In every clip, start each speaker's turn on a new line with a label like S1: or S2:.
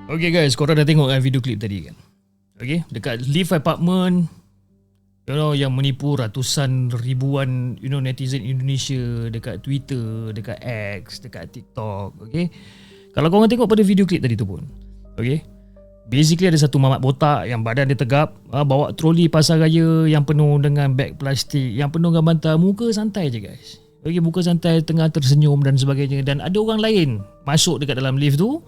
S1: Okay guys, korang dah tengok kan video klip tadi kan? Okay, dekat lift apartment, yang menipu ratusan ribuan netizen Indonesia dekat Twitter, dekat X, dekat TikTok. Okay, kalau korang tengok pada video klip tadi tu pun, okay, basically ada satu mamat botak yang badan dia tegap, bawa troli pasar raya yang penuh dengan beg plastik, yang penuh dengan bantal, muka santai je guys. Okay, muka santai, tengah tersenyum dan sebagainya. Dan ada orang lain masuk dekat dalam lift tu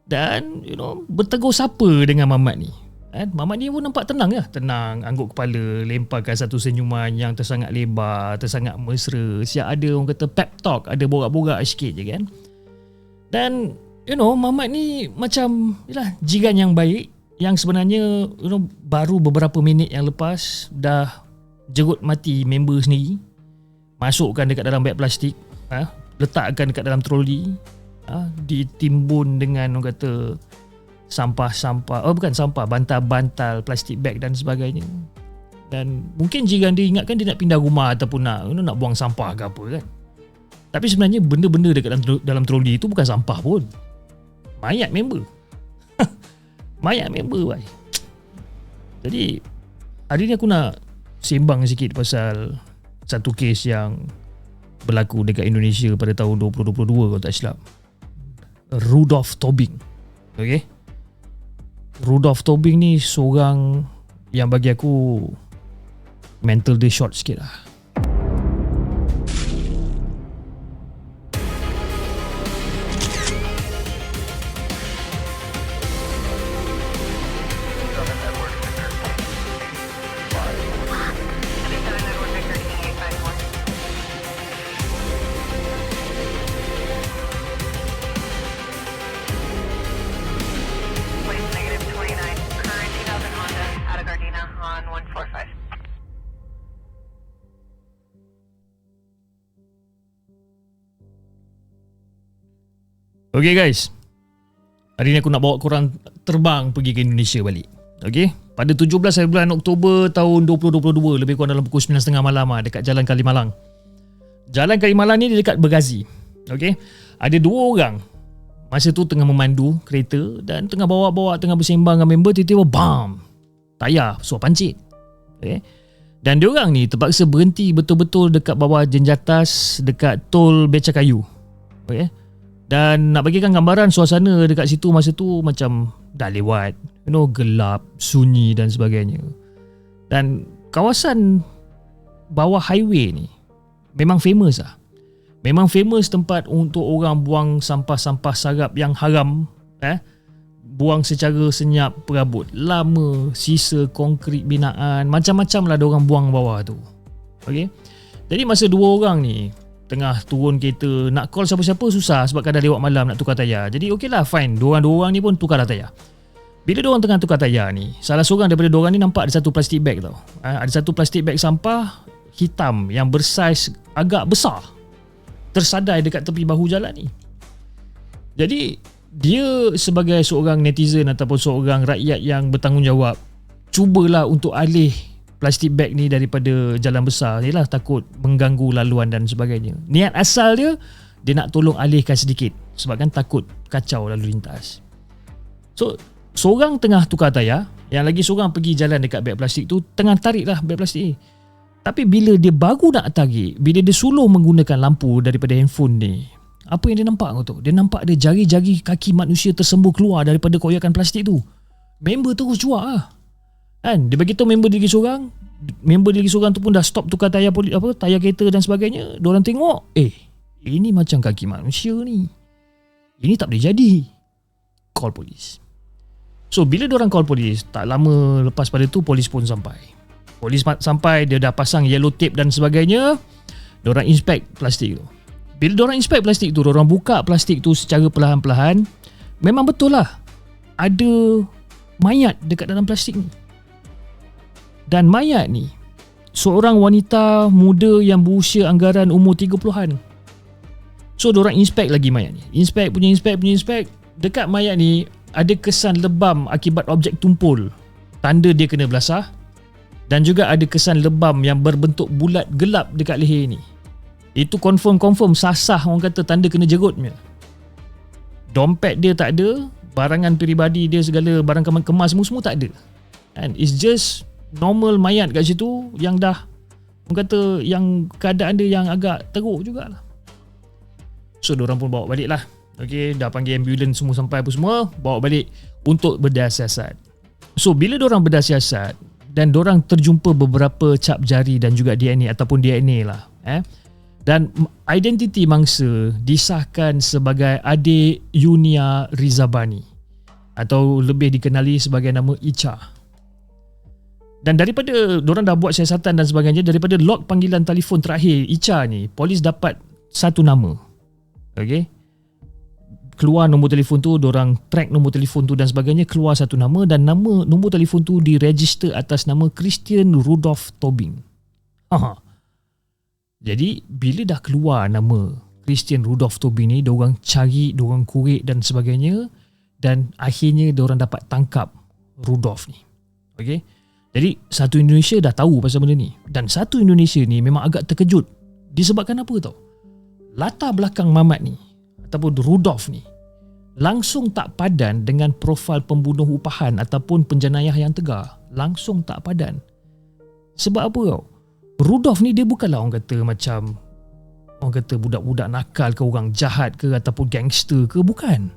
S1: dan bertegur sapa dengan mamat ni. Mamat ni pun nampak tenang lah. Tenang, angguk kepala, lemparkan satu senyuman yang tersangat lebar, tersangat mesra. Siap ada orang kata pep talk, ada borak-borak sikit je kan. Dan mamat ni macam jiran yang baik, yang sebenarnya baru beberapa minit yang lepas dah jerut mati member sendiri, masukkan dekat dalam beg plastik, letakkan dekat dalam troli, ditimbun dengan orang kata sampah-sampah, bukan sampah, bantal-bantal plastik bag dan sebagainya. Dan mungkin jiran dia ingatkan dia nak pindah rumah ataupun nak buang sampah ke apa kan. Tapi sebenarnya benda-benda dekat dalam troli itu bukan sampah pun, mayat member. Mayat member bhai. Jadi hari ni aku nak sembang sikit pasal satu kes yang berlaku dekat Indonesia pada tahun 2022 kalau tak silap. Rudolf Tobing. Okay, Rudolf Tobing ni seorang yang bagi aku mental dia short sikit lah. Okay guys, hari ni aku nak bawa korang terbang pergi ke Indonesia balik. Okay, pada 17 bulan Oktober tahun 2022, lebih kurang dalam pukul 9.30 malam dekat Jalan Kalimalang. Jalan Kalimalang ni dekat Bergazi. Okay, ada dua orang masa tu tengah memandu kereta dan tengah bawa-bawa, tengah bersembang dengan member, tiba-tiba bam, tayar suap pancit. Okay, dan diorang ni terpaksa berhenti betul-betul dekat bawah jenjatas dekat tol Becakayu. Okay, dan nak bagikan gambaran suasana dekat situ masa tu macam dah lewat, gelap, sunyi dan sebagainya. Dan kawasan bawah highway ni memang famous lah. Memang famous tempat untuk orang buang sampah-sampah sarap yang haram, buang secara senyap, perabot lama, sisa konkrit binaan, macam-macam lah ada orang buang bawah tu. Okay, jadi masa dua orang ni tengah turun kereta, nak call siapa-siapa susah sebab kadang lewat malam nak tukar tayar. Jadi okey lah, fine, dua orang ni pun tukar dah tayar. Bila diorang tengah tukar tayar ni, salah seorang daripada diorang ni nampak ada satu plastik bag tau. Ada satu plastik bag sampah hitam yang bersaiz agak besar tersadai dekat tepi bahu jalan ni. Jadi dia sebagai seorang netizen ataupun seorang rakyat yang bertanggungjawab, cubalah untuk alih plastik bag ni daripada jalan besar. Yalah, takut mengganggu laluan dan sebagainya. Niat asal dia nak tolong alihkan sedikit sebab kan takut kacau lalu lintas. So seorang tengah tukar tayar, yang lagi seorang pergi jalan dekat beg plastik tu, tengah tarik lah beg plastik ni. Tapi bila dia baru nak tarik, bila dia suluh menggunakan lampu daripada handphone ni, apa yang dia nampak kau tu? Dia nampak ada jari-jari kaki manusia tersembur keluar daripada koyakan plastik tu. Member terus juak lah. Kan, dia bagi tahu member dia lagi seorang tu pun dah stop tukar tayar tayar kereta dan sebagainya. Diorang tengok, ini macam kaki manusia ni, ini tak boleh jadi. Call polis. So bila diorang call polis, tak lama lepas pada tu polis pun sampai. Polis sampai, dia dah pasang yellow tape dan sebagainya. Diorang inspect plastik tu. Bila diorang inspect plastik tu, diorang buka plastik tu secara perlahan-perlahan. Memang betul lah, ada mayat dekat dalam plastik ni. Dan mayat ni seorang wanita muda yang berusia anggaran umur 30-an. So diorang inspect lagi mayat ni. Inspect. Dekat mayat ni ada kesan lebam akibat objek tumpul, tanda dia kena belasah. Dan juga ada kesan lebam yang berbentuk bulat gelap dekat leher ni. Itu confirm sasah, orang kata tanda kena jerut punya. Dompet dia tak ada, barangan peribadi dia, segala barang kemas semua tak ada. And it's just normal mayat kat situ yang dah, orang kata yang keadaan dia yang agak teruk jugalah. So diorang pun bawa balik lah. Okay, dah panggil ambulans semua sampai apa semua, bawa balik untuk bedah siasat. So bila diorang bedah siasat dan diorang terjumpa beberapa cap jari dan juga DNA ataupun DNA lah, dan identiti mangsa disahkan sebagai adik Yunia Rizabani atau lebih dikenali sebagai nama Icha. Dan daripada diorang dah buat siasatan dan sebagainya, daripada log panggilan telefon terakhir Icha ni, polis dapat satu nama. Okay, keluar nombor telefon tu, diorang track nombor telefon tu dan sebagainya, keluar satu nama, dan nombor telefon tu diregister atas nama Christian Rudolph Tobing. Jadi bila dah keluar nama Christian Rudolph Tobing ni, diorang cari, diorang korek dan sebagainya, dan akhirnya diorang dapat tangkap Rudolph ni. Okay, jadi satu Indonesia dah tahu pasal benda ni, dan satu Indonesia ni memang agak terkejut. Disebabkan apa tau? Latar belakang Mamat ni ataupun Rudolph ni langsung tak padan dengan profil pembunuh upahan ataupun penjenayah yang tegar. Langsung tak padan. Sebab apa tau? Rudolph ni dia bukanlah orang kata macam, orang kata budak-budak nakal ke, orang jahat ke ataupun gangster ke, bukan.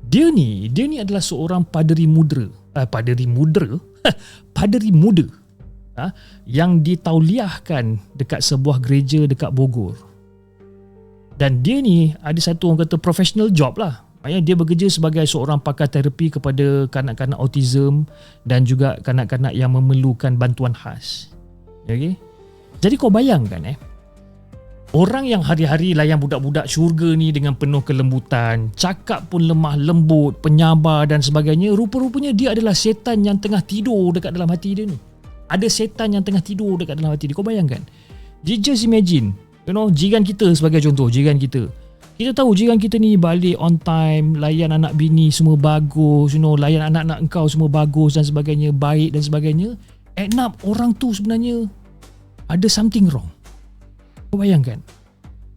S1: Dia ni adalah seorang paderi muda yang ditauliahkan dekat sebuah gereja dekat Bogor. Dan dia ni ada satu, orang kata, professional job lah. Maksudnya dia bekerja sebagai seorang pakar terapi kepada kanak-kanak autism dan juga kanak-kanak yang memerlukan bantuan khas. Okay? Jadi kau bayangkan orang yang hari-hari layan budak-budak syurga ni dengan penuh kelembutan, cakap pun lemah lembut, penyabar dan sebagainya, rupa-rupanya dia adalah setan yang tengah tidur dekat dalam hati dia ni. Ada setan yang tengah tidur dekat dalam hati dia. Kau bayangkan. Just imagine, jiran kita sebagai contoh, jiran kita. Kita tahu jiran kita ni balik on time, layan anak bini semua bagus, layan anak-anak engkau semua bagus dan sebagainya, baik dan sebagainya. End up orang tu sebenarnya ada something wrong. Kau bayangkan.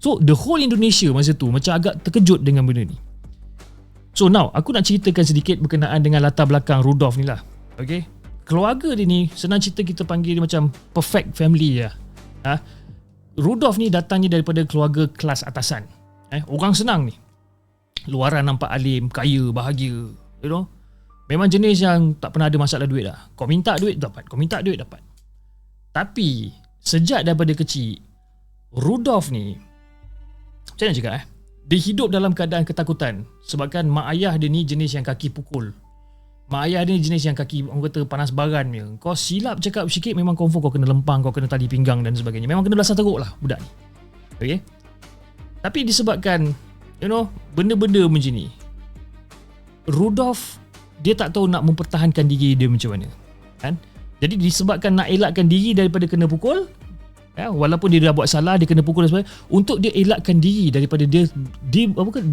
S1: So the whole Indonesia masa tu macam agak terkejut dengan benda ni. So now aku nak ceritakan sedikit berkenaan dengan latar belakang Rudolph ni lah. Okay, keluarga dia ni senang cerita kita panggil dia macam perfect family lah. Rudolph ni datangnya daripada keluarga kelas atasan. Orang senang ni. Luaran nampak alim, kaya, bahagia. Memang jenis yang tak pernah ada masalah duit lah. Kau minta duit dapat, kau minta duit dapat. Tapi sejak daripada kecil, Rudolph ni, macam mana cakap dia hidup dalam keadaan ketakutan. Sebabkan mak ayah dia ni jenis yang kaki pukul. Mak ayah dia ni jenis yang kaki, orang kata, panas baran punya. Kau silap cakap sikit memang confirm kau kena lempang, kau kena tali pinggang dan sebagainya. Memang kena belasah teruk lah budak ni. Okay? Tapi disebabkan benda-benda macam ni, Rudolph dia tak tahu nak mempertahankan diri dia macam mana, kan? Jadi disebabkan nak elakkan diri daripada kena pukul, walaupun dia dah buat salah, dia kena pukul dan sebagainya, untuk dia elakkan diri daripada dia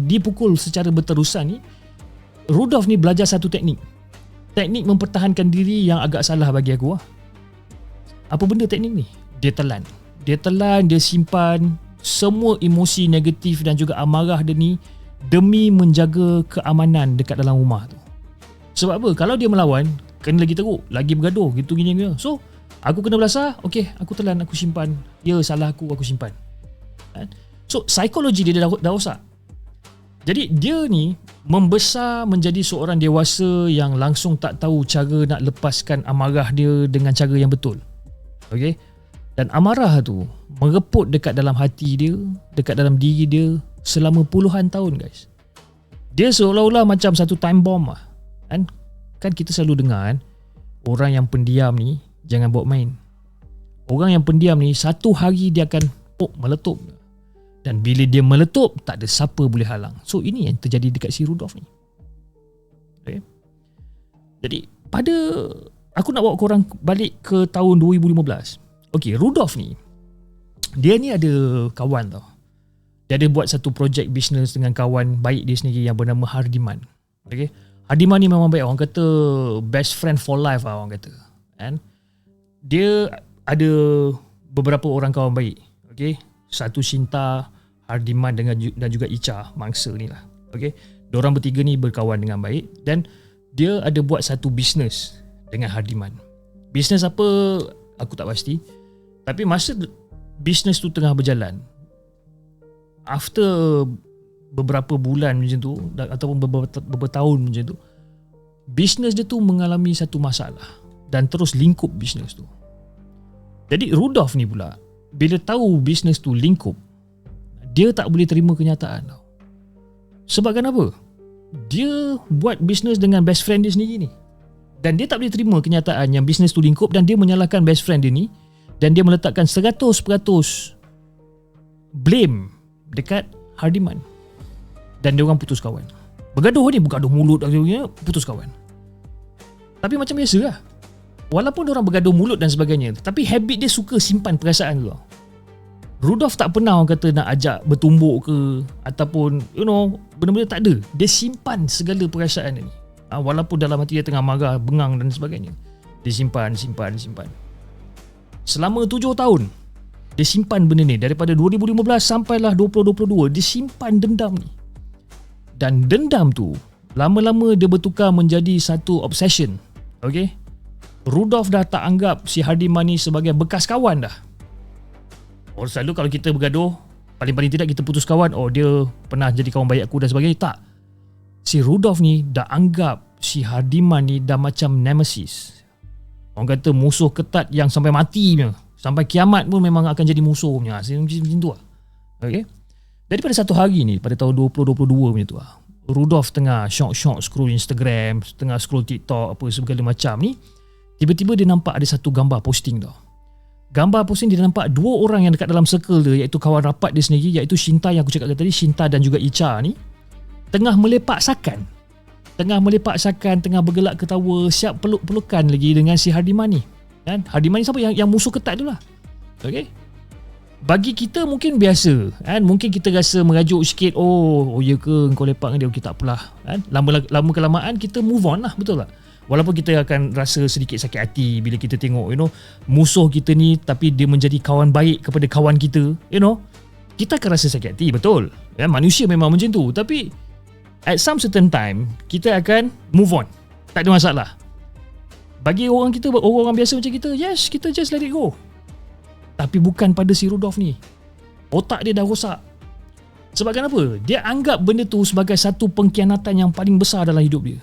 S1: dipukul secara berterusan ni, Rudolph ni belajar satu teknik mempertahankan diri yang agak salah bagi aku lah. Apa benda teknik ni? Dia telan, dia simpan semua emosi negatif dan juga amarah dia ni demi menjaga keamanan dekat dalam rumah tu. Sebab apa? Kalau dia melawan, kena lagi teruk, lagi bergaduh, gitu gini. So aku kena belasah, okey, aku telan, aku simpan. Ya, salah aku simpan. So psikologi dia dah rosak. Jadi dia ni membesar menjadi seorang dewasa yang langsung tak tahu cara nak lepaskan amarah dia dengan cara yang betul. Okay? Dan amarah tu mereput dekat dalam hati dia, dekat dalam diri dia selama puluhan tahun, guys. Dia seolah-olah macam satu time bomb lah. Kan kita selalu dengar orang yang pendiam ni jangan bawa main. Orang yang pendiam ni satu hari dia akan meletup. Dan bila dia meletup, tak ada siapa boleh halang. So ini yang terjadi dekat si Rudolph ni. Okay. Jadi aku nak bawa korang balik ke tahun 2015. Okay, Rudolph ni, dia ni ada kawan tau. Dia ada buat satu projek bisnes dengan kawan baik dia sendiri yang bernama Hardiman. Okay. Hardiman ni memang baik. Orang kata best friend for life lah orang kata. And dia ada beberapa orang kawan baik. Okay. Satu Shinta, Hardiman dan juga Icha, mangsa ni lah. Okay. Diorang bertiga ni berkawan dengan baik dan dia ada buat satu bisnes dengan Hardiman. Bisnes apa aku tak pasti. Tapi masa bisnes tu tengah berjalan, after beberapa bulan macam tu ataupun beberapa tahun macam tu, bisnes dia tu mengalami satu masalah dan terus lingkup bisnes tu. Jadi Rudolf ni pula bila tahu bisnes tu lingkup, dia tak boleh terima kenyataan tau. Sebab kenapa? Dia buat bisnes dengan best friend dia sendiri ni. Dan dia tak boleh terima kenyataan yang bisnes tu lingkup dan dia menyalahkan best friend dia ni dan dia meletakkan 100% blame dekat Hardiman. Dan dia orang putus kawan. Bergaduh ni, bergaduh mulut, putus kawan. Tapi macam biasa lah. Walaupun diorang bergaduh mulut dan sebagainya, tapi habit dia suka simpan perasaan tu. Rudolf tak pernah orang kata nak ajak bertumbuk ke ataupun benda-benda tak ada. Dia simpan segala perasaan dia ni. Walaupun dalam hati dia tengah marah, bengang dan sebagainya. Dia simpan. Selama 7 tahun dia simpan benda ni. Daripada 2015 sampailah 2022 dia simpan dendam ni. Dan dendam tu lama-lama dia bertukar menjadi satu obsession. Okay? Rudolf dah tak anggap si Hardiman ni sebagai bekas kawan dah. Orang selalu kalau kita bergaduh, paling-paling tidak kita putus kawan, dia pernah jadi kawan baik aku dan sebagainya. Tak. Si Rudolf ni dah anggap si Hardiman ni dah macam nemesis. Orang kata musuh ketat yang sampai mati punya. Sampai kiamat pun memang akan jadi musuh punya. Macam tu lah. Okay? Jadi pada satu hari ni, pada tahun 2022 punya tu lah, Rudolf tengah syok-syok scroll Instagram, tengah scroll TikTok, apa segala macam ni, tiba-tiba dia nampak ada satu gambar posting tau. Gambar posting dia nampak 2 orang yang dekat dalam circle dia, iaitu kawan rapat dia sendiri, iaitu Shinta yang aku cakap tadi, Shinta dan juga Icha ni, tengah melepak sakan. Tengah bergelak ketawa, siap peluk-pelukan lagi dengan si Hardiman ni. Kan? Hardiman ni siapa? Yang musuh ketat tu lah. Okay? Bagi kita mungkin biasa, kan? Mungkin kita rasa merajuk sikit, oh ya ke kau lepak dengan dia, okay, tak apalah. Kan? Lama kelamaan kita move on lah, betul tak? Walaupun kita akan rasa sedikit sakit hati bila kita tengok musuh kita ni tapi dia menjadi kawan baik kepada kawan kita, kita akan rasa sakit hati, betul. Ya, manusia memang macam tu. Tapi at some certain time kita akan move on. Tak ada masalah. Bagi orang biasa macam kita, yes, kita just let it go. Tapi bukan pada si Rudolf ni. Otak dia dah rosak. Sebab kenapa? Dia anggap benda tu sebagai satu pengkhianatan yang paling besar dalam hidup dia.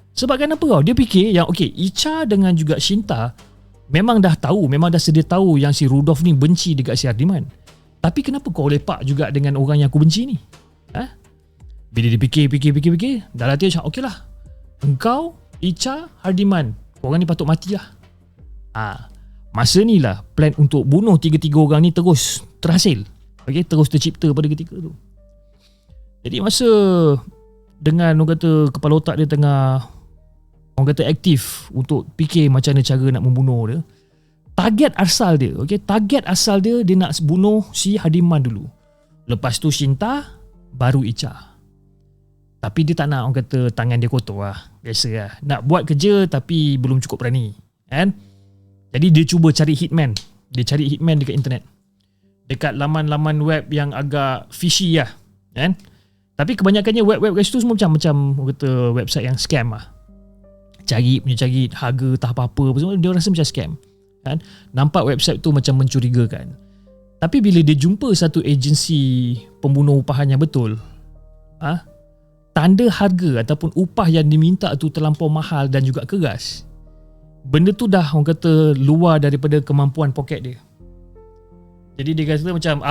S1: Sebab kenapa? Dia fikir yang Icha dengan juga Shinta memang dah sedia tahu yang si Rudolf ni benci dekat si Hardiman. Tapi kenapa kau lepak juga dengan orang yang aku benci ni? Bila dia fikir, dalam hati macam, okey lah, engkau, Icha, Hardiman, korang ni patut mati lah. Masa ni lah plan untuk bunuh 3 orang ni terus terhasil. Terus tercipta pada ketika tu. Jadi masa dengan orang kata kepala otak dia tengah aktif untuk fikir macam mana cara nak membunuh dia, target asal dia dia nak bunuh si Hardiman dulu, lepas tu Shinta, baru Icha. Tapi dia tak nak orang kata tangan dia kotor lah. Biasa lah, nak buat kerja tapi belum cukup berani, kan? Jadi dia cuba cari hitman. Dia cari hitman dekat internet, dekat laman-laman web yang agak fishy lah, kan? Tapi kebanyakannya web-web kat situ semua macam orang kata website yang scam lah. Cari harga tak apa-apa semua, dia rasa macam scam, kan? Nampak website tu macam mencurigakan. Tapi bila dia jumpa satu agensi pembunuh upahan yang betul, tanda harga ataupun upah yang diminta tu terlampau mahal dan juga keras. Benda tu dah orang kata luar daripada kemampuan poket dia. Jadi dia kata macam,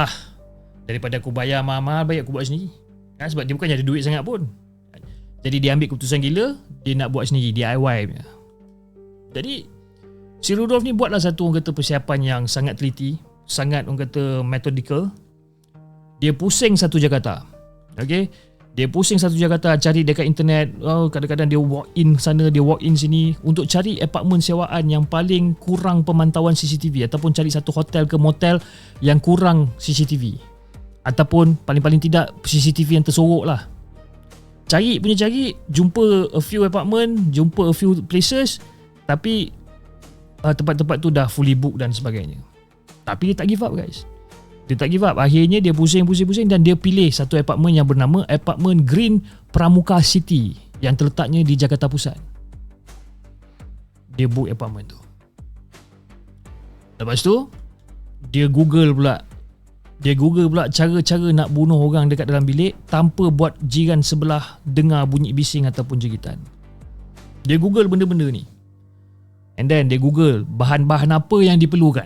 S1: daripada aku bayar mahal-mahal, baik aku buat sendiri. Sebab dia bukannya ada duit sangat pun. Jadi dia ambil keputusan gila, dia nak buat sendiri, DIY punya. Jadi si Rudolf ni buatlah satu orang kata persiapan yang sangat teliti, sangat orang kata methodical. Dia pusing satu Jakarta. Dia pusing satu Jakarta, cari dekat internet. Kadang-kadang dia walk in sana, dia walk in sini untuk cari apartmen sewaan yang paling kurang pemantauan CCTV, ataupun cari satu hotel ke motel yang kurang CCTV, ataupun paling-paling tidak CCTV yang tersorok lah. Cari, jumpa a few apartment, jumpa a few places, tapi tempat-tempat tu dah fully book dan sebagainya. Tapi dia tak give up, guys. Dia tak give up. Akhirnya dia pusing dan dia pilih satu apartmen yang bernama apartmen Green Pramuka City yang terletaknya di Jakarta Pusat. Dia book apartmen tu. Lepas tu dia Google pula cara-cara nak bunuh orang dekat dalam bilik tanpa buat jiran sebelah dengar bunyi bising ataupun jeritan. Dia Google benda-benda ni. And then dia Google bahan-bahan apa yang diperlukan.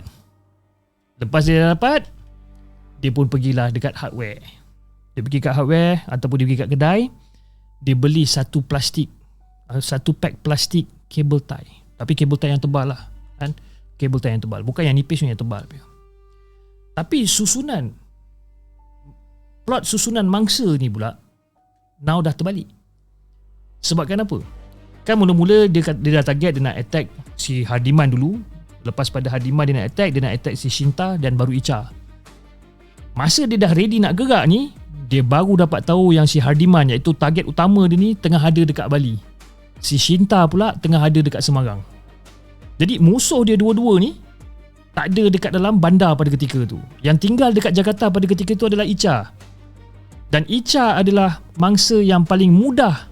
S1: Lepas dia dah dapat, dia pun pergilah dekat hardware. Dia pergi kat hardware ataupun dia pergi kat kedai. Dia beli satu pack plastik cable tie. Tapi cable tie yang tebal lah kan? Cable tie yang tebal. Bukan yang nipis, yang tebal. Tapi plot susunan mangsa ni pula now dah terbalik. Sebabkan apa? Kan mula-mula dia dah target dia nak attack si Hardiman dulu. Lepas pada Hardiman dia nak attack si Shinta dan baru Icha. Masa dia dah ready nak gerak ni, dia baru dapat tahu yang si Hardiman, iaitu target utama dia ni, tengah ada dekat Bali. Si Shinta pula tengah ada dekat Semarang. Jadi musuh dia dua-dua ni tak ada dekat dalam bandar pada ketika tu. Yang tinggal dekat Jakarta pada ketika tu adalah Icha. Dan Icha adalah mangsa yang paling mudah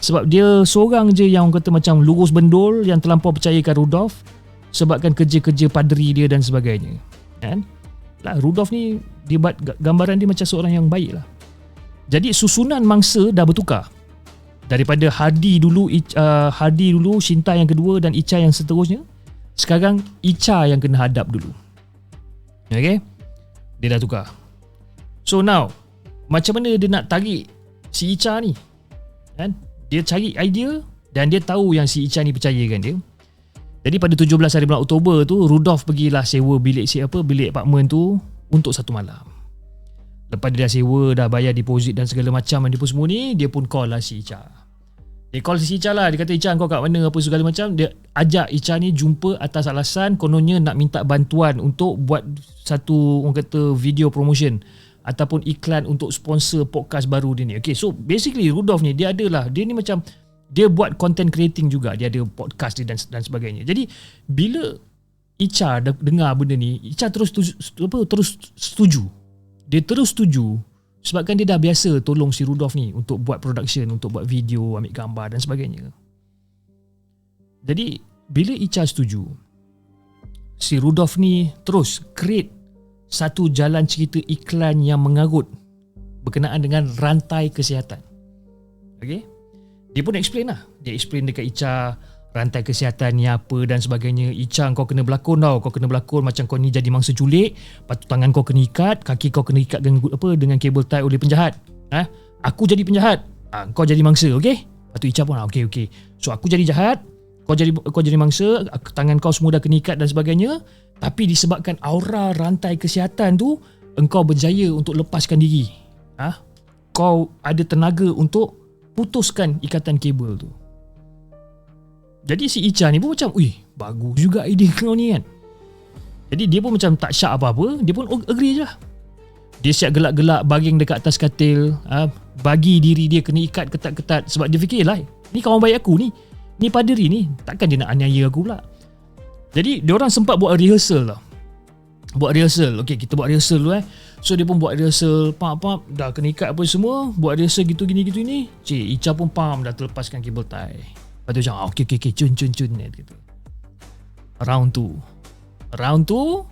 S1: sebab dia seorang je yang orang kata macam lurus bendul, yang terlampau percayakan Rudolf sebabkan kerja-kerja padri dia dan sebagainya. Kan? Lah, Rudolf ni dia buat gambaran dia macam seorang yang baik lah. Jadi susunan mangsa dah bertukar. Daripada Hardi dulu, Shinta yang kedua dan Icha yang seterusnya. Sekarang Icha yang kena hadap dulu. Okay? Dia dah tukar. So now, macam mana dia nak tarik si Icha ni? Kan? Dia cari idea dan dia tahu yang si Icha ni percayakan dia. Jadi pada 17 hari bulan Oktober tu, Rudolf pergilah sewa bilik apartmen tu untuk satu malam. Lepas dia dah sewa, dah bayar deposit dan segala macam dia pun semua ni, dia pun call lah si Icha. Dia call si Icha lah, dia kata, Icha kau kat mana apa segala macam. Dia ajak Icha ni jumpa atas alasan kononnya nak minta bantuan untuk buat satu, orang kata, video promotion ataupun iklan untuk sponsor podcast baru dia ni. Okay, so basically Rudolf ni dia ni macam dia buat content creating juga, dia ada podcast dia dan sebagainya. Jadi bila Icha dengar benda ni, Icha terus setuju. Dia terus setuju sebabkan dia dah biasa tolong si Rudolf ni untuk buat production, untuk buat video, ambil gambar dan sebagainya. Jadi bila Icha setuju, si Rudolf ni terus create satu jalan cerita iklan yang mengarut berkenaan dengan rantai kesihatan. Okay? Dia pun explain lah. Dia explain dekat Icha rantai kesihatan ni apa dan sebagainya. Icha, kau kena berlakon tau. Kau kena berlakon macam kau ni jadi mangsa culik. Lepas tu tangan kau kena ikat, kaki kau kena ikat dengan kabel tie oleh penjahat. Aku jadi penjahat. Kau jadi mangsa, okay? Lepas tu Icha pun okay. So aku jadi jahat, kau jadi mangsa, tangan kau semua dah kena ikat dan sebagainya. Tapi disebabkan aura rantai kesihatan tu, engkau berjaya untuk lepaskan diri. Kau ada tenaga untuk putuskan ikatan kabel tu. Jadi si Icha ni pun macam, bagus juga idea kau ni kan. Jadi dia pun macam tak syak apa-apa, dia pun agree je lah. Dia siap gelak-gelak baring dekat atas katil, bagi diri dia kena ikat ketat-ketat sebab dia fikir lah, ni kawan baik aku ni paderi ni, takkan dia nak aniaya aku pula. Jadi dia orang sempat buat rehearsal tau. Okay, kita buat rehearsal dulu So dia pun buat rehearsal, pam dah kena ikat apa semua, buat rehearsal gitu ni. Icha pun dah terlepaskan kabel tie. Lepas tu macam okay, cun gitu. Round 2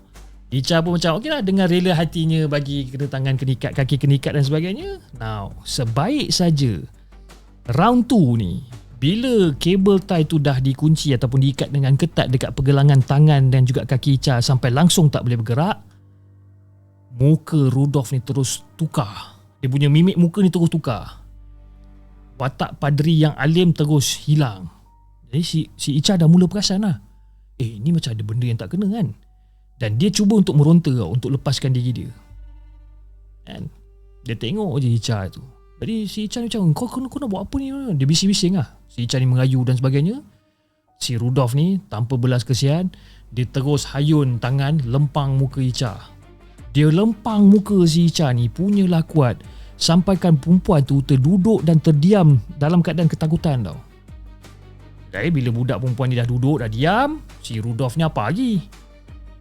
S1: Icha pun macam okay lah, dengan rela hatinya bagi kena tangan kena ikat, kaki kena ikat dan sebagainya. Now, sebaik saja round 2 ni, bila kabel tie tu dah dikunci ataupun diikat dengan ketat dekat pergelangan tangan dan juga kaki Icha sampai langsung tak boleh bergerak, muka Rudolf ni terus tukar. Dia punya mimik muka ni terus tukar. Watak padri yang alim terus hilang. Jadi si Icha dah mula perasan lah, ni macam ada benda yang tak kena kan. Dan dia cuba untuk meronta untuk lepaskan diri dia. Kan? Dia tengok je Icha tu. Jadi si Icha ni macam, kau nak buat apa ni? Dia bising-bising lah. Si Icha ni mengayu dan sebagainya. Si Rudolf ni tanpa belas kesian, dia terus hayun tangan lempang muka Icha. Dia lempang muka si Icha ni punyalah kuat, sampaikan perempuan tu terduduk dan terdiam dalam keadaan ketakutan tau. Jadi bila budak perempuan ni dah duduk, dah diam, si Rudolf ni apa lagi?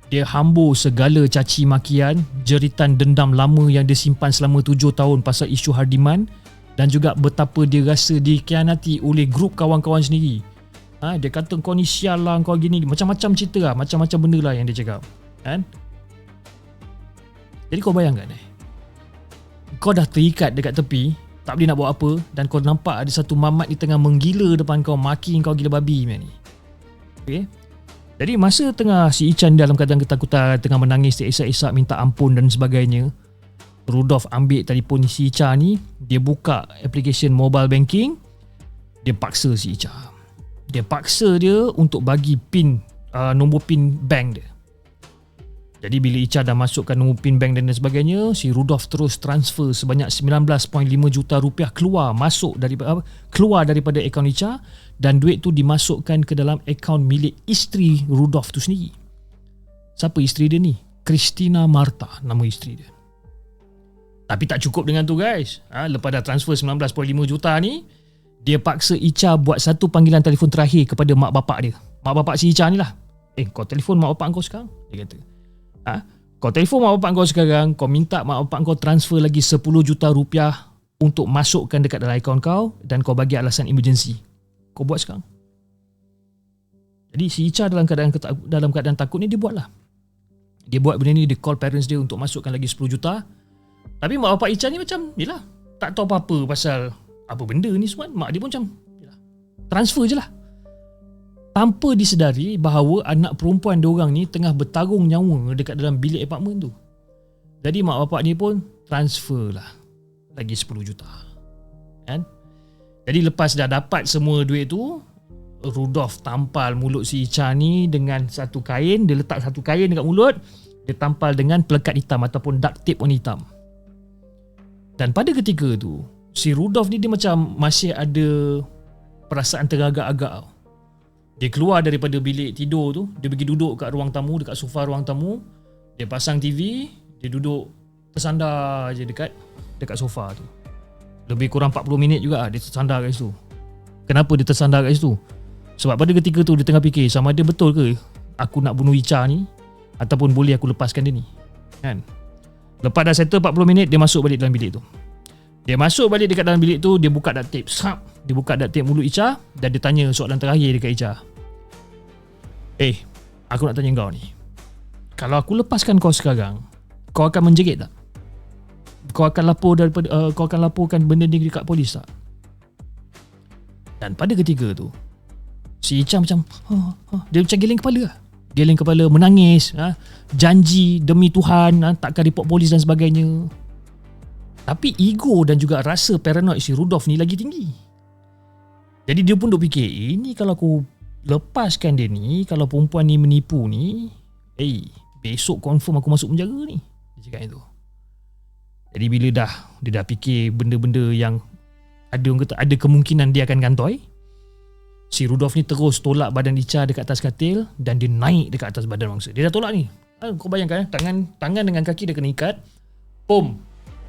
S1: Dia hambur segala caci makian, jeritan dendam lama yang dia simpan selama 7 tahun pasal isu Hardiman, dan juga betapa dia rasa dikhianati oleh grup kawan-kawan sendiri. Dia kata kau ni sial lah, kau gini, macam-macam cerita lah, macam-macam benda lah yang dia cakap. Kan? Jadi kau bayangkan kau dah terikat dekat tepi, tak boleh nak buat apa, dan kau nampak ada satu mamat ni tengah menggila depan kau, maki kau gila babi man ni. Okay? Jadi masa tengah si Ichan dalam keadaan ketakutan, tengah menangis, teresak-esak minta ampun dan sebagainya, Rudolf ambil telefon si Icha ni, dia buka application mobile banking, dia paksa si Icha. Dia paksa dia untuk bagi pin, nombor pin bank dia. Jadi bila Icha dah masukkan nombor pin bank dan sebagainya, si Rudolf terus transfer sebanyak 19.5 juta rupiah keluar daripada akaun Icha, dan duit tu dimasukkan ke dalam akaun milik isteri Rudolf tu sendiri. Siapa isteri dia ni? Christina Marta nama isteri dia. Tapi tak cukup dengan tu guys. Lepas dah transfer 19.5 juta ni, dia paksa Icha buat satu panggilan telefon terakhir kepada mak bapak dia. Mak bapak si Icha ni lah. Kau telefon mak bapak kau sekarang? Dia kata. Kau telefon mak bapak kau sekarang, kau minta mak bapak kau transfer lagi 10 juta rupiah untuk masukkan dekat dalam akaun kau, dan kau bagi alasan emergency. Kau buat sekarang. Jadi si Icha dalam keadaan takut ni, dia buat lah. Dia buat benda ni, dia call parents dia untuk masukkan lagi 10 juta. Tapi mak bapak Icha ni macam yelah, tak tahu apa-apa pasal apa benda ni semua. Mak dia pun macam yelah, transfer je lah, tanpa disedari bahawa anak perempuan diorang ni tengah bertarung nyawa dekat dalam bilik apartmen tu. Jadi mak bapak ni pun transfer lah lagi 10 juta. Kan? Jadi lepas dah dapat semua duit tu, Rudolf tampal mulut si Icha ni dengan satu kain. Dia letak satu kain dekat mulut, dia tampal dengan pelekat hitam ataupun duct tape warna hitam. Dan pada ketika tu, si Rudolf ni dia macam masih ada perasaan teragak-agak. Dia keluar daripada bilik tidur tu, dia pergi duduk kat ruang tamu, dekat sofa ruang tamu. Dia pasang TV, dia duduk tersandar je dekat sofa tu. Lebih kurang 40 minit juga dia tersandar kat situ. Kenapa dia tersandar kat situ? Sebab pada ketika tu dia tengah fikir sama ada betul ke aku nak bunuh Icha ni, ataupun boleh aku lepaskan dia ni. Kan? Lepas dah settle 40 minit, dia masuk balik dalam bilik tu. Dia masuk balik dekat dalam bilik tu, dia buka duct tape. Dia buka duct tape mulut Icha, dan dia tanya soalan terakhir dekat Icha. Aku nak tanya kau ni. Kalau aku lepaskan kau sekarang, kau akan menjerit tak? Kau akan laporkan benda ni dekat polis tak? Dan pada ketika tu, si Icha macam dia macam geleng kepala lah. Geleng kepala, menangis, janji demi Tuhan takkan report polis dan sebagainya. Tapi ego dan juga rasa paranoid si Rudolf ni lagi tinggi. Jadi dia pun duk fikir, ini kalau aku lepaskan dia ni, kalau perempuan ni menipu ni, besok confirm aku masuk penjara ni. Dia cakap itu. Jadi bila dia dah fikir benda-benda yang ada kemungkinan dia akan kantoi, si Rudolf ni terus tolak badan Icha dekat atas katil, dan dia naik dekat atas badan mangsa. Dia dah tolak ni. Kau bayangkan tangan dengan kaki dia kena ikat.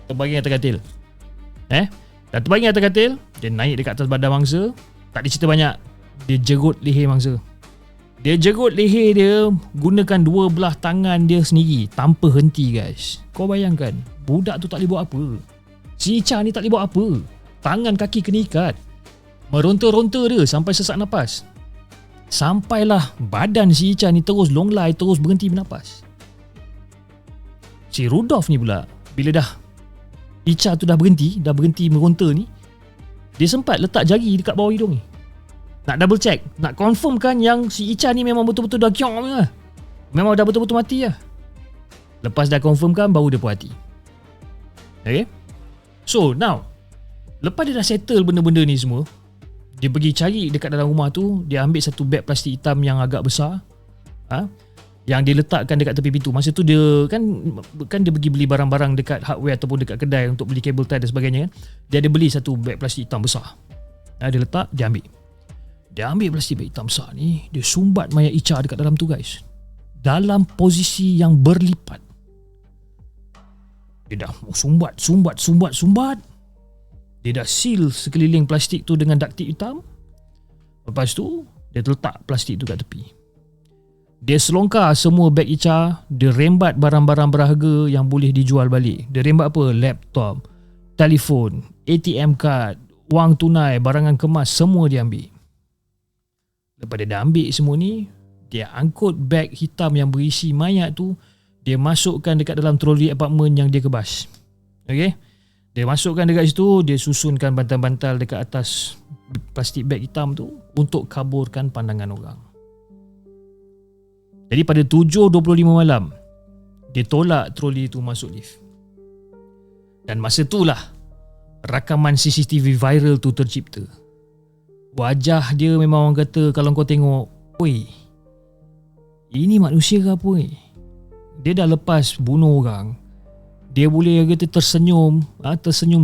S1: Terbaring atas katil. Dah terbaring atas katil, dia naik dekat atas badan mangsa. Tak ada cerita banyak. Dia jerut leher mangsa. Dia jerut leher dia gunakan dua belah tangan dia sendiri tanpa henti guys. Kau bayangkan, budak tu tak boleh buat apa. Si Icha ni tak boleh buat apa. Tangan kaki kena ikat. Meronta-ronta dia sampai sesak nafas. Sampailah badan si Icha ni terus longlai, terus berhenti bernafas. Si Rudolf ni pula, bila dah Icha tu dah berhenti meronta ni, dia sempat letak jari dekat bawah hidung ni. Nak double check, nak confirmkan yang si Icha ni memang betul-betul dah kiong lah. Memang dah betul-betul mati lah. Lepas dah confirmkan, baru dia puas hati. Okay? So now, lepas dia dah settle benda-benda ni semua, dia pergi cari dekat dalam rumah tu. Dia ambil satu beg plastik hitam yang agak besar, yang dia letakkan dekat tepi pintu. Masa tu dia kan dia pergi beli barang-barang dekat hardware ataupun dekat kedai untuk beli kabel tie dan sebagainya kan. Dia ada beli satu beg plastik hitam besar. Dia letak, dia ambil plastik beg hitam besar ni, dia sumbat mayat Icha dekat dalam tu guys, dalam posisi yang berlipat. Dia dah sumbat. Dia dah seal sekeliling plastik tu dengan duct tape hitam. Lepas tu dia letak plastik tu kat tepi. Dia selongkar semua beg Icha, dia rembat barang-barang berharga yang boleh dijual balik. Dia rembat apa? Laptop, telefon, ATM card, wang tunai, barangan kemas, semua dia ambil. Lepas dia dah ambil semua ni, dia angkut beg hitam yang berisi mayat tu, dia masukkan dekat dalam troli apartmen yang dia kebas. Okay? Dia masukkan dekat situ, dia susunkan bantal-bantal dekat atas plastik beg hitam tu untuk kaburkan pandangan orang. Jadi pada 7.25 malam, dia tolak troli tu masuk lift. Dan masa itulah rakaman CCTV viral tu tercipta. Wajah dia memang orang kata kalau kau tengok, oi, ini manusia ke apa ni? Dia dah lepas bunuh orang, dia boleh kata tersenyum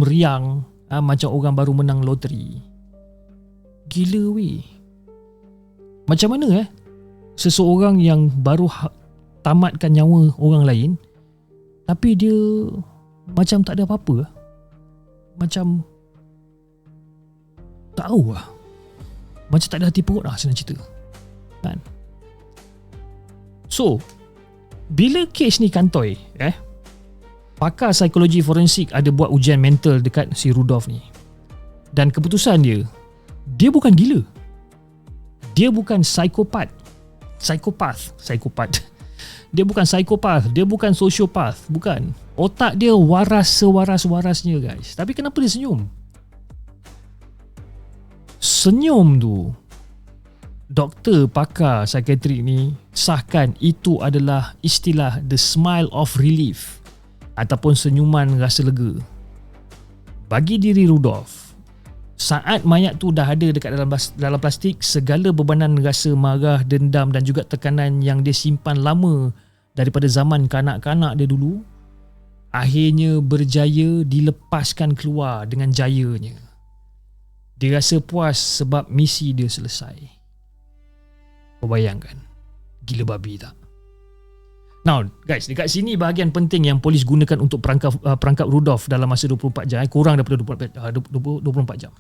S1: riang, macam orang baru menang loteri. Gila weh. Macam mana seseorang yang baru tamatkan nyawa orang lain, tapi dia macam tak ada apa-apa, macam tahu macam tak ada hati perut senang cerita kan. So bila kes ni kantoi, pakar psikologi forensik ada buat ujian mental dekat si Rudolf ni, dan keputusan dia bukan gila, dia bukan psikopat. Dia bukan psikopat, dia bukan sosiopath, bukan. Otak dia waras sewaras-warasnya guys. Tapi kenapa dia senyum? Senyum tu, doktor pakar psikiatrik ni sahkan itu adalah istilah the smile of relief ataupun senyuman rasa lega. Bagi diri Rudolf, saat mayat tu dah ada dekat dalam plastik, segala bebanan rasa marah, dendam dan juga tekanan yang dia simpan lama daripada zaman kanak-kanak dia dulu, akhirnya berjaya dilepaskan keluar dengan jayanya. Dia rasa puas sebab misi dia selesai. Kau bayangkan, gila babi tak? Now guys, dekat sini bahagian penting yang polis gunakan untuk perangkap Rudolf dalam masa 24 jam, kurang daripada 24 jam.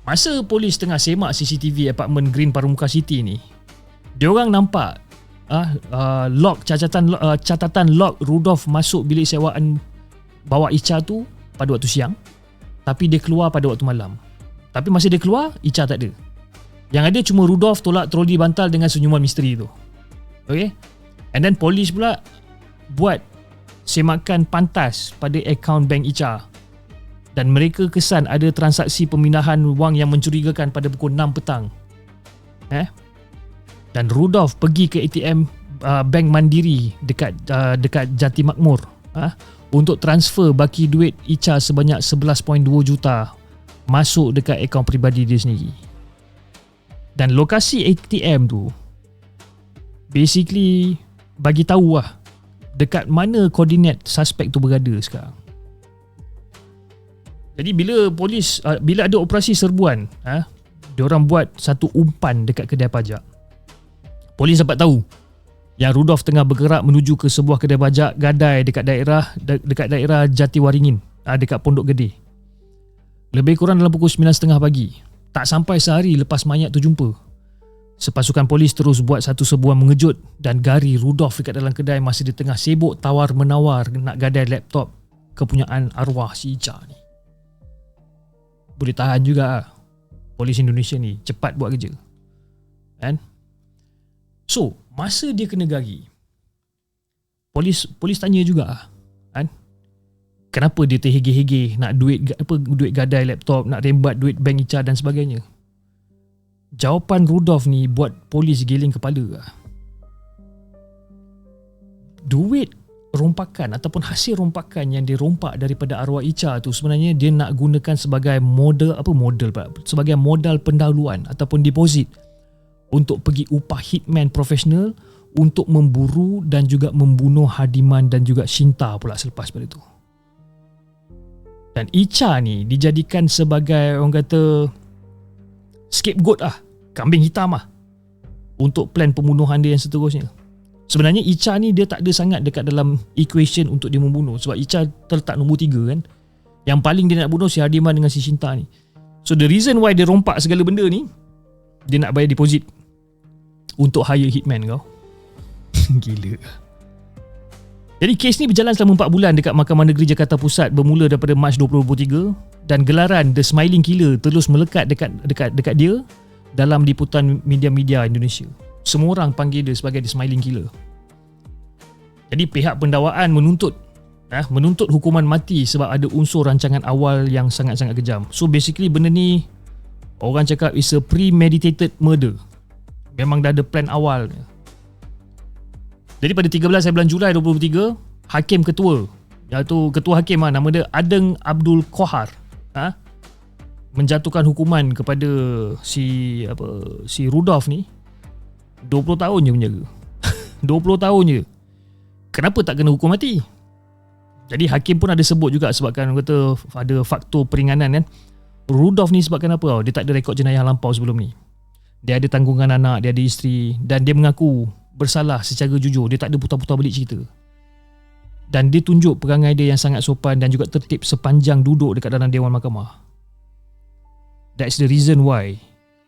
S1: Masa polis tengah semak CCTV apartmen Green Pramuka City ni, diorang nampak catatan log Rudolf masuk bilik sewaan bawa Icha tu pada waktu siang, tapi dia keluar pada waktu malam. Tapi masa dia keluar, Icha tak ada. Yang ada cuma Rudolf tolak troli bantal dengan senyuman misteri tu. Okay? And then polis pula buat semakan pantas pada akaun bank Icha, dan mereka kesan ada transaksi pemindahan wang yang mencurigakan pada pukul 6 petang. Dan Rudolf pergi ke ATM bank Mandiri dekat Jati Makmur untuk transfer baki duit Icha sebanyak 11.2 juta masuk dekat akaun peribadi dia sendiri. Dan lokasi ATM tu basically bagi tahu dekat mana koordinat suspek tu berada sekarang. Jadi bila ada operasi serbuan, diorang buat satu umpan dekat kedai pajak. Polis dapat tahu yang Rudolf tengah bergerak menuju ke sebuah kedai pajak gadai dekat daerah Jatiwaringin, dekat Pondok Gede. Lebih kurang dalam pukul 9.30 pagi. Tak sampai sehari lepas mayat tu jumpa, sepasukan polis terus buat satu serbuan mengejut dan gari Rudolf dekat dalam kedai masa dia tengah sibuk tawar-menawar nak gadai laptop kepunyaan arwah si Icha ni. Boleh tahan juga polis Indonesia ni, cepat buat kerja. Kan? So, masa dia kena gari, polis tanya juga kan? Kenapa dia terhege-hege nak duit gadai laptop, nak rembat duit bank Icha dan sebagainya. Jawapan Rudolf ni buat polis giling kepala. Duit rompakan ataupun hasil rompakan yang dirompak daripada arwah Icha tu sebenarnya dia nak gunakan sebagai sebagai modal pendahuluan ataupun deposit untuk pergi upah hitman profesional untuk memburu dan juga membunuh Hadiman dan juga Shinta pula selepas pada tu. Dan Icha ni dijadikan sebagai orang kata scapegoat kambing hitam untuk plan pembunuhan dia yang seterusnya. Sebenarnya Icha ni dia tak ada sangat dekat dalam equation untuk dia membunuh, sebab Icha terletak nombor 3 kan. Yang paling dia nak bunuh si Hadiman dengan si Shinta ni. So the reason why dia rompak segala benda ni, dia nak bayar deposit untuk hire hitman kau. Gila. Jadi kes ni berjalan selama 4 bulan dekat Mahkamah Negeri Jakarta Pusat bermula daripada Mac 2023 dan gelaran The Smiling Killer terus melekat dekat dia dalam liputan media-media Indonesia. Semua orang panggil dia sebagai The Smiling Killer. Jadi pihak pendakwaan menuntut hukuman mati sebab ada unsur rancangan awal yang sangat-sangat kejam. So basically benda ni orang cakap is a premeditated murder. Memang dah ada plan awal. Jadi pada 13 bulan Julai 2023, hakim ketua, iaitu ketua hakim nama dia Adeng Abdul Qahar, menjatuhkan hukuman kepada si Rudolf ni 20 tahun je penjara. 20 tahun je. Kenapa tak kena hukum mati? Jadi hakim pun ada sebut juga sebabkan kata ada faktor peringanan kan. Rudolf ni sebabkan apa? Dia tak ada rekod jenayah lampau sebelum ni. Dia ada tanggungan anak, dia ada isteri dan dia mengaku bersalah secara jujur. Dia tak ada putar-putar balik cerita. Dan dia tunjuk perangai dia yang sangat sopan dan juga tertib sepanjang duduk dekat dalam Dewan Mahkamah. That's the reason why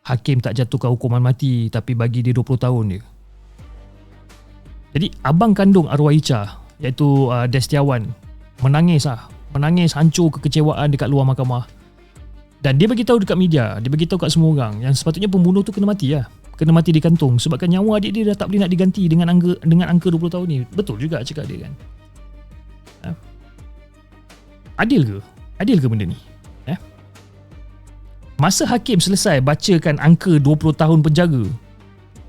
S1: hakim tak jatuhkan hukuman mati tapi bagi dia 20 tahun je. Jadi abang kandung arwah Icha iaitu Destiawan menangis hancur kekecewaan dekat luar mahkamah. Dan dia bagi tahu dekat media, dia bagi tahu kat semua orang yang sepatutnya pembunuh tu kena mati lah. Kena mati digantung sebabkan nyawa adik dia dah tak boleh nak diganti dengan angka 20 tahun ni. Betul juga cakap dia kan. Adil ke benda ni? Masa hakim selesai bacakan angka 20 tahun penjara,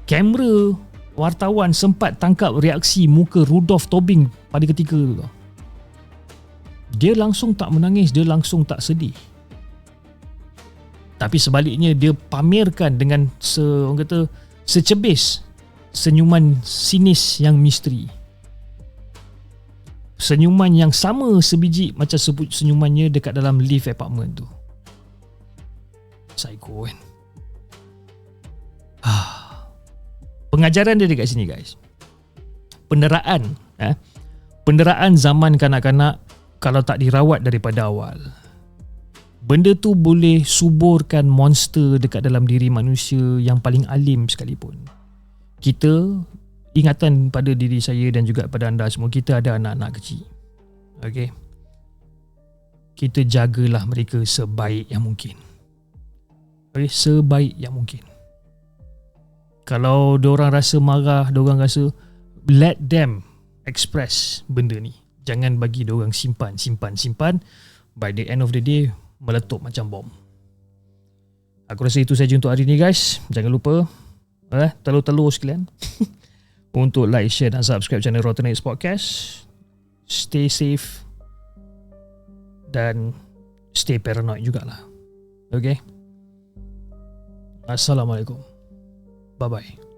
S1: kamera wartawan sempat tangkap reaksi muka Rudolf Tobing pada ketika tu. Dia langsung tak menangis, dia langsung tak sedih. Tapi sebaliknya dia pamerkan dengan secebis senyuman sinis yang misteri. Senyuman yang sama sebiji macam senyumannya dekat dalam lift apartment tu. Psycho kan. Pengajaran dia dekat sini guys. Penderaan zaman kanak-kanak kalau tak dirawat daripada awal, benda tu boleh suburkan monster dekat dalam diri manusia yang paling alim sekalipun. Kita, ingatan pada diri saya dan juga pada anda semua, kita ada anak-anak kecil. Okay? Kita jagalah mereka sebaik yang mungkin. Okay? Sebaik yang mungkin. Kalau diorang rasa marah, diorang rasa, let them express benda ni. Jangan bagi diorang simpan. By the end of the day, meletup macam bom. Aku rasa itu saja untuk hari ni guys. Jangan lupa telur-telur sekalian untuk like, share dan subscribe channel Rotten Eggs Podcast. Stay safe dan stay paranoid jugalah. Okay. Assalamualaikum. Bye bye.